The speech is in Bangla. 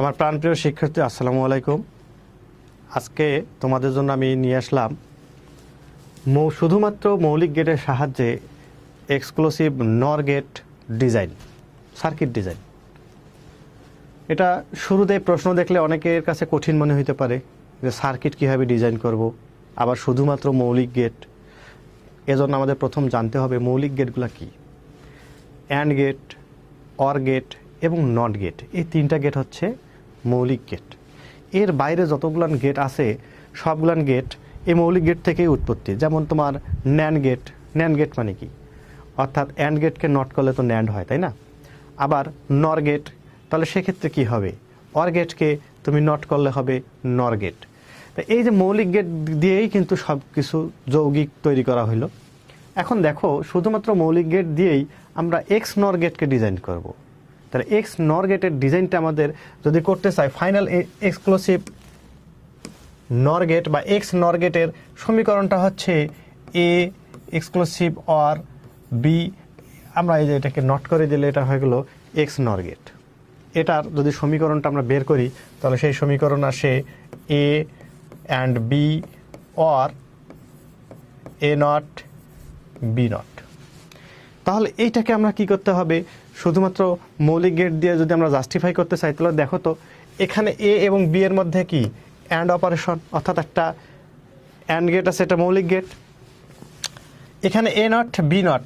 আমার প্রাণপ্রিয় শিক্ষার্থী, আসসালামু আলাইকুম। আজকে তোমাদের জন্য আমি নিয়ে আসলাম শুধুমাত্র মৌলিক গেটের সাহায্যে এক্সক্লুসিভ নর গেট ডিজাইন, সার্কিট ডিজাইন। এটা শুরুতে প্রশ্ন দেখলে অনেকের কাছে কঠিন মনে হতে পারে যে সার্কিট কীভাবে ডিজাইন করব, আবার শুধুমাত্র মৌলিক গেট। এজন্য আমাদের প্রথম জানতে হবে মৌলিক গেটগুলো কী। অ্যান্ড গেট, অর গেট এবং নট গেট, এই তিনটা গেট হচ্ছে মৌলিক গেট। এর বাইরে যতগুলান গেট আছে সবগুলান গেট এই মৌলিক গেট থেকেই উৎপত্তি। যেমন তোমার ন্যান্ড গেট, ন্যান্ড গেট মানে কি, অর্থাৎ অ্যান্ড গেটকে নট করলে তো ন্যান্ড হয়, তাই না? আবার নর গেট, তাহলে সেক্ষেত্রে কি হবে, অর গেটকে তুমি নট করলে হবে নর গেট। তো এই যে মৌলিক গেট দিয়েই কিন্তু সব কিছু যৌগিক তৈরি করা হলো। এখন দেখো, শুধুমাত্র মৌলিক গেট দিয়েই আমরা এক্স নর গেটকে ডিজাইন করব। তাহলে এক্স নর গেটের ডিজাইনটা আমাদের যদি করতে চাই, ফাইনাল এক্সক্লুসিভ নর গেট বা এক্স নর গেটের সমীকরণটা হচ্ছে এ এক্সক্লুসিভ অর বি। আমরা এই যে এটাকে নট করে দিলে এটা হয়ে গেল এক্স নর গেট। এটার যদি সমীকরণটা আমরা বের করি তাহলে সেই সমীকরণ আসে A and B or A not B not. তাহলে এইটাকে আমরা কি করতে হবে, শুধুমাত্র মৌলিক গেট দিয়ে যদি আমরা জাস্টিফাই করতে চাই তাহলে দেখো তো এখানে এ এবং বি এর মধ্যে কি অ্যান্ড অপারেশন, অর্থাৎ একটা অ্যান্ড গেট আছে, এটা মৌলিক গেট। এখানে এ নট বি নট